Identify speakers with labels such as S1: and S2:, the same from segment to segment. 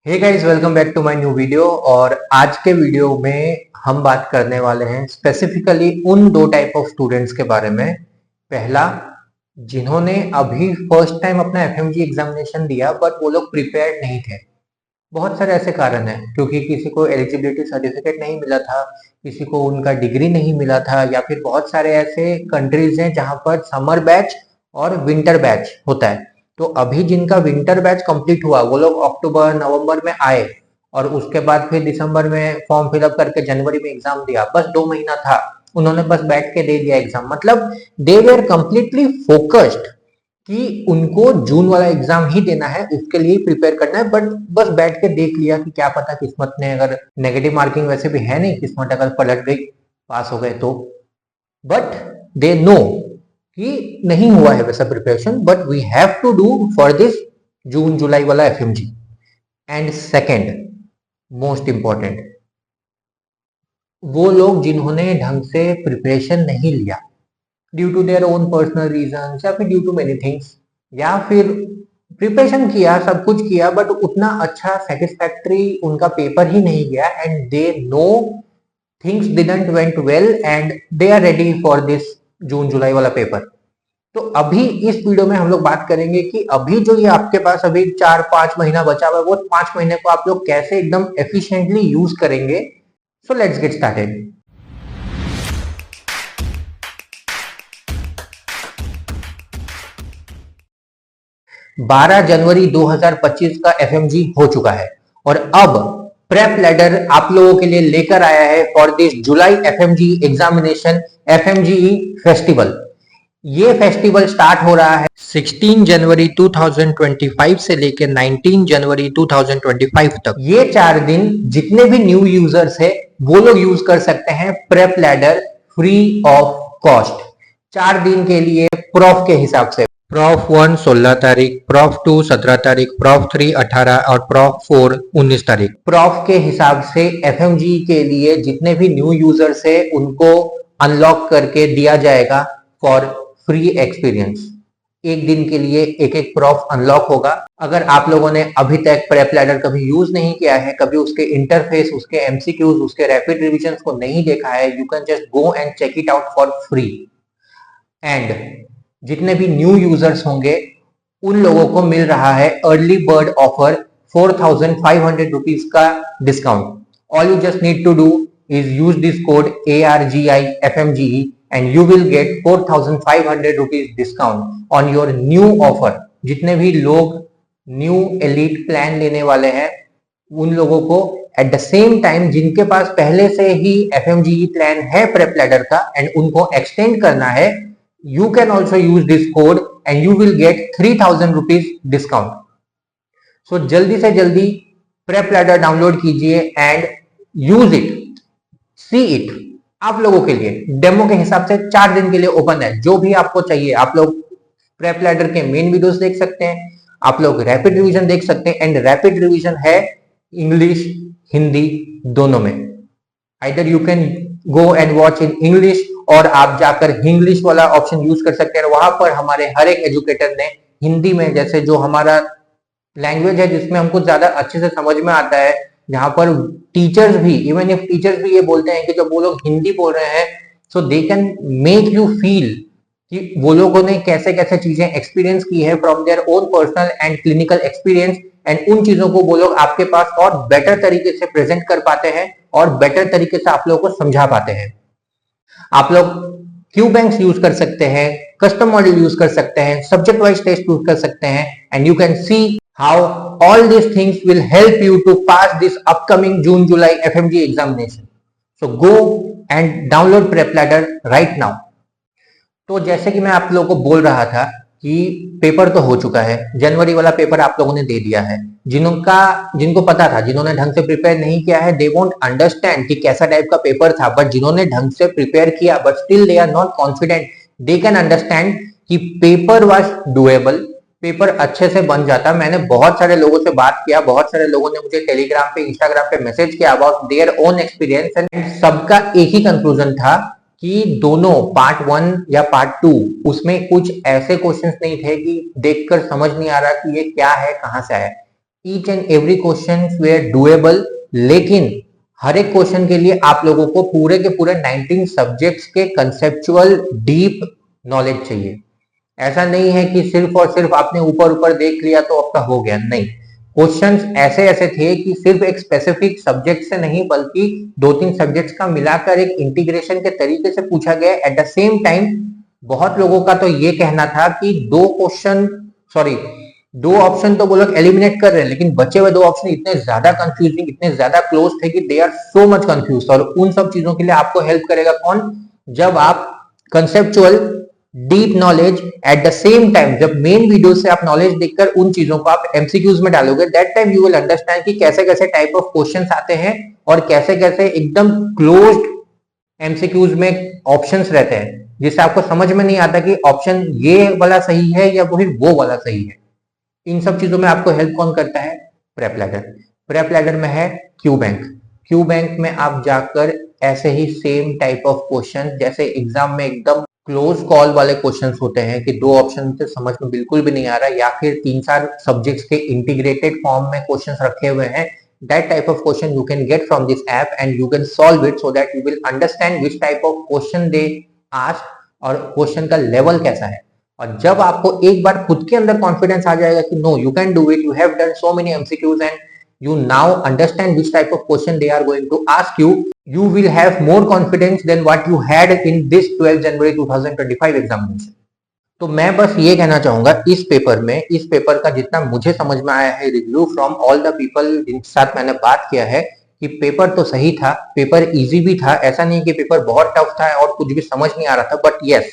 S1: Hey guys, welcome back to my new video. और आज के वीडियो में हम बात करने वाले हैं स्पेसिफिकली उन दो टाइप ऑफ स्टूडेंट्स के बारे में। पहला, जिन्होंने अभी फर्स्ट टाइम अपना एफएमजी एग्जामिनेशन दिया बट वो लोग प्रिपेयर्ड नहीं थे। बहुत सारे ऐसे कारण हैं, क्योंकि किसी को एलिजिबिलिटी सर्टिफिकेट नहीं मिला था, किसी को उनका डिग्री नहीं मिला था, या फिर बहुत सारे ऐसे कंट्रीज हैं जहां पर समर बैच और विंटर बैच होता है। तो अभी जिनका विंटर बैच कंप्लीट हुआ वो लोग अक्टूबर नवंबर में आए और उसके बाद फिर दिसंबर में फॉर्म फिलअप करके जनवरी में एग्जाम दिया। बस 2 महीना था, उन्होंने बस बैठ के दे दिया एग्जाम। मतलब दे वेर कंप्लीटली फोकस्ड कि उनको जून वाला एग्जाम ही देना है, उसके लिए प्रिपेयर करना है। बट बस बैठ के देख लिया कि क्या पता किस्मत ने, अगर नेगेटिव मार्किंग वैसे भी है नहीं, किस्मत अगर पलट गई, पास हो गए तो। बट दे नो कि नहीं हुआ है वैसा preparation, but we have to do for this June July वाला FMG. And second most important, वो लोग जिन्होंने ढंग से प्रिपरेशन नहीं लिया due to their own personal reason, या फिर ड्यू टू मेनी थिंग्स, या फिर प्रिपरेशन किया, सब कुछ किया, बट उतना अच्छा सेटिस्फैक्टरी उनका पेपर ही नहीं गया, and they know things didn't went well and they are ready for this June July वाला पेपर। तो अभी इस वीडियो में हम लोग बात करेंगे कि अभी जो ये आपके पास अभी 4-5 महीना बचा हुआ है, वो 5 महीने को आप लोग कैसे एकदम एफिशिएंटली यूज करेंगे। So let's get started. 12 जनवरी 2025 का एफएमजी हो चुका है और अब प्रेप लैडर आप लोगों के लिए लेकर आया है for this July FMG examination, FMG festival. ये फेस्टिवल स्टार्ट हो रहा है 16 जनवरी 2025 से लेकर 19 जनवरी 2025 तक। ये 4 दिन जितने भी न्यू यूजर्स है वो लोग यूज कर सकते हैं prep ladder free of cost. 4 दिन के लिए प्रॉफ के हिसाब से, प्रॉफ 1 16 तारीख, प्रॉफ 2 17 तारीख, प्रॉफ 3 18 और प्रॉफ 4 19 तारीख। प्रॉफ के हिसाब से एफएमजी के लिए जितने भी न्यू यूजर्स है उनको अनलॉक करके दिया जाएगा फॉर फ्री एक्सपीरियंस। एक दिन के लिए एक एक प्रॉफ अनलॉक होगा। अगर आप लोगों ने अभी तक प्रेप लैडर कभी यूज नहीं किया है, कभी उसके इंटरफेस, उसके एमसीक्यूज, उसके रैपिड रिविजन को नहीं देखा है, you can just go and check it out for free. And जितने भी न्यू यूजर्स होंगे उन लोगों को मिल रहा है अर्ली बर्ड ऑफर 4500 रुपीज का discount. All you just need to do is use this code ARGIFMGE and you will get 4500 rupees discount on your new offer। जितने भी लोग न्यू एलिट प्लान लेने वाले हैं उन लोगों को एट द सेम टाइम, जिनके पास पहले से ही FMGE प्लान है प्रेप लैडर का एंड उनको एक्सटेंड करना है, you can also use this code and you will get 3000 rupees discount। so जल्दी से जल्दी प्रेप लैडर डाउनलोड कीजिए and use it, see it. आप लोगों के लिए डेमो के हिसाब से 4 दिन के लिए ओपन है। जो भी आपको चाहिए आप लोग प्रेप लैडर के मेन वीडियोस देख सकते हैं, आप लोग रैपिड रिवीजन देख सकते हैं। एंड रैपिड रिवीजन है इंग्लिश हिंदी दोनों में। Either you can go and watch in English और आप जाकर इंग्लिश वाला ऑप्शन यूज कर सकते हैं। वहां पर हमारे हर एक एजुकेटर ने हिंदी में, जैसे जो हमारा लैंग्वेज है जिसमें हमको ज्यादा अच्छे से समझ में आता है, जहां पर टीचर्स भी, इवन इफ टीचर्स भी ये बोलते हैं कि जब वो लोग हिंदी बोल रहे हैं so they can make you feel कि वो लोगों ने कैसे कैसे चीजें एक्सपीरियंस की है from there own personal and clinical experience, and उन चीजों को वो लोग आपके पास और बेटर तरीके से प्रेजेंट कर पाते हैं और बेटर तरीके से आप लोगों को समझा पाते हैं। आप लोग क्यू बैंक्स यूज कर सकते हैं, कस्टम मॉड्यूल यूज कर सकते हैं, सब्जेक्ट वाइज टेस्ट यूज कर सकते हैं, and you can see how all these things will help you to pass this upcoming June July FMG examination। so go and download prep ladder right now। तो जैसे कि मैं आप लोगों को बोल रहा था कि पेपर तो हो चुका है, जनवरी वाला पेपर आप लोगों ने दे दिया है। जिनको पता था, जिन्होंने ढंग से प्रिपेयर नहीं किया है, दे वोंट अंडरस्टैंड कि कैसा टाइप का पेपर था, बट जिन्होंने ढंग से प्रिपेयर किया but still they are not confident, they can understand कि पेपर वाज डुएबल, पेपर अच्छे से बन जाता। मैंने बहुत सारे लोगों से बात किया, बहुत सारे लोगों ने मुझे टेलीग्राम पे, इंस्टाग्राम पे मैसेज किया about their own experience, and सबका एक ही कंक्लूजन था कि दोनों पार्ट 1 या पार्ट 2 उसमें कुछ ऐसे क्वेश्चंस नहीं थे कि देखकर समझ नहीं आ रहा कि ये क्या है, कहां से आया। Each and every question were doable, लेकिन हर एक क्वेश्चन के लिए आप लोगों को पूरे के पूरे 19 सब्जेक्ट्स के कंसेप्चुअल डीप नॉलेज चाहिए। ऐसा नहीं है कि सिर्फ और सिर्फ आपने ऊपर ऊपर देख लिया तो आपका हो गया, नहीं। क्वेश्चंस ऐसे ऐसे थे कि सिर्फ एक स्पेसिफिक सब्जेक्ट से नहीं बल्कि 2-3 सब्जेक्ट्स का मिलाकर एक इंटीग्रेशन के तरीके से पूछा गया। एट द सेम टाइम बहुत लोगों का तो ये कहना था कि दो ऑप्शन तो वो लोग एलिमिनेट कर रहे हैं, लेकिन बचे हुए दो ऑप्शन इतने ज्यादा कंफ्यूजिंग, इतने ज्यादा क्लोज थे कि they are so much confuse. और उन सब चीजों के लिए आपको हेल्प करेगा कौन? जब आप conceptual deep knowledge at the same time, जब मेन वीडियो से आप नॉलेज देखकर उन चीजों को आप एमसीक्यूज में डालोगे, that time you will understand कि कैसे कैसे टाइप ऑफ क्वेश्चंस आते हैं और कैसे कैसे एकदम क्लोज्ड एमसीक्यूज में ऑप्शंस रहते हैं, जिससे आपको समझ में नहीं आता कि ऑप्शन ये वाला सही है या फिर वो वाला सही है। इन सब चीजों में आपको हेल्प कौन करता है? Prep ladder. प्रेप लैडर में है क्यू बैंक। क्यू बैंक में आप जाकर ऐसे ही सेम टाइप ऑफ क्वेश्चन, जैसे एग्जाम में एकदम क्लोज कॉल वाले क्वेश्चंस होते हैं कि दो ऑप्शन से समझ में बिल्कुल भी नहीं आ रहा, या फिर 3-4 सब्जेक्ट्स के इंटीग्रेटेड फॉर्म में क्वेश्चंस रखे हुए हैं, that type of question you can get from this app and you can solve it so that you will understand which type of question they ask और क्वेश्चन का level कैसा है। और जब आपको एक बार खुद के अंदर कॉन्फिडेंस आ जाएगा कि no you can do it, you have done so many MCQs and you now understand which type of question they are going to ask you, you will have more confidence than what you had in this 12 January 2025 examination। तो मैं बस ये कहना चाहूंगा इस paper का जितना मुझे समझ में आया है, review from all the people जिनके साथ मैंने बात किया है, कि पेपर तो सही था, पेपर इजी भी था, ऐसा नहीं कि पेपर बहुत टफ था और कुछ भी समझ नहीं आ रहा था। बट यस,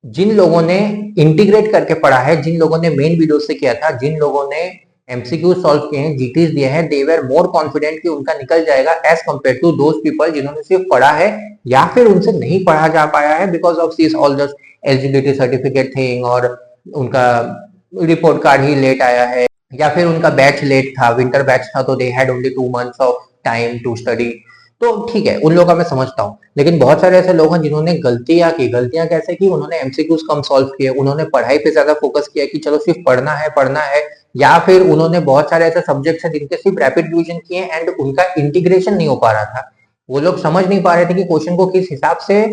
S1: जिन लोगों ने इंटीग्रेट करके पढ़ा है, जिन लोगों ने मेन वीडियो से किया था, जिन लोगों ने एमसीक्यू सॉल्व किए हैं, जीटीज दिए हैं, दे वर मोर कॉन्फिडेंट कि उनका निकल जाएगा as compare to those people जिन्होंने सिर्फ पढ़ा है या फिर उनसे नहीं पढ़ा जा पाया है because of this all just eligibility certificate thing, और उनका रिपोर्ट कार्ड ही लेट आया है, या फिर उनका बैच लेट था, विंटर बैच था, तो they had only 2 months of time to study. तो ठीक है, उन लोगों का मैं समझता हूँ, लेकिन बहुत सारे ऐसे लोग हैं जिन्होंने गलतियां कैसे की? उन्होंने एमसीक्यूज कम सॉल्व किए, उन्होंने पढ़ाई पे ज्यादा फोकस किया कि चलो सिर्फ पढ़ना है, या फिर उन्होंने बहुत सारे ऐसे सब्जेक्ट्स हैं जिनके सिर्फ रैपिड रिवीजन किए एंड उनका इंटीग्रेशन नहीं हो पा रहा था। वो लोग समझ नहीं पा रहे थे कि क्वेश्चन को किस हिसाब से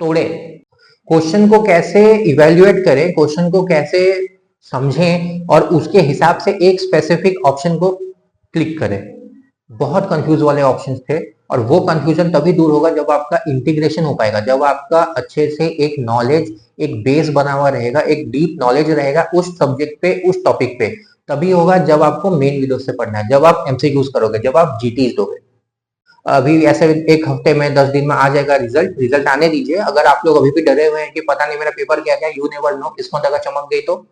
S1: तोड़े, क्वेश्चन को कैसे इवेल्युएट करें, क्वेश्चन को कैसे समझें और उसके हिसाब से एक स्पेसिफिक ऑप्शन को क्लिक करें। बहुत कंफ्यूज वाले ऑप्शंस थे, और वो कंफ्यूजन तभी दूर होगा जब आपका इंटीग्रेशन हो पाएगा, जब आपका अच्छे से एक नॉलेज, एक बेस बना हुआ रहेगा, एक डीप नॉलेज रहेगा उस सब्जेक्ट पे, उस टॉपिक पे। तभी होगा जब आपको मेन वीडियो से पढ़ना है, जब आप एमसीक्यूज करोगे, जब आप जीटीज दोगे। अभी ऐसे एक हफ्ते में 10 दिन में आ जाएगा रिजल्ट आने दीजिए। अगर आप लोग अभी भी डरे हुए हैं कि पता नहीं मेरा पेपर क्या क्या, यू नेवर नो, किस्मत अगर चमक गई तो।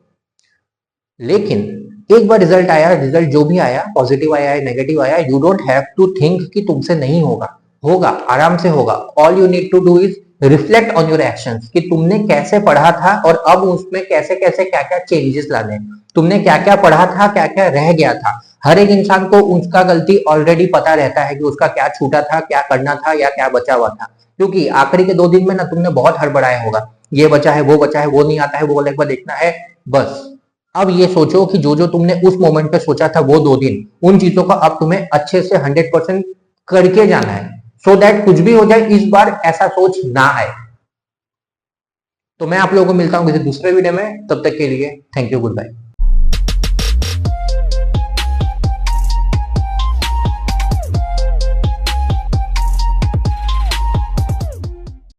S1: लेकिन एक बार रिजल्ट आया, रिजल्ट जो भी आया, पॉजिटिव आया है, नेगेटिव आया, you don't have to think कि तुमसे नहीं होगा, होगा, आराम से होगा। All you need to do is reflect on your actions, कि तुमने कैसे पढ़ा था और अब उसमें कैसे कैसे क्या क्या चेंजेस लाने, तुमने क्या क्या पढ़ा था, क्या क्या रह गया था। हर एक इंसान को उसका गलती ऑलरेडी पता रहता है कि उसका क्या छूटा था, क्या करना था या क्या बचा हुआ था, क्योंकि आखिरी के 2 दिन में ना तुमने बहुत हड़बड़ाया होगा, ये बचा है, वो नहीं आता है, वो एक बार देखना है, बस। अब ये सोचो कि जो जो तुमने उस मोमेंट पे सोचा था वो 2 दिन, उन चीजों का अब तुम्हें अच्छे से 100% करके जाना है, सो दैट कुछ भी हो जाए इस बार ऐसा सोच ना आए। तो मैं आप लोगों को मिलता हूं किसी दूसरे वीडियो में, तब तक के लिए थैंक यू, गुड बाय।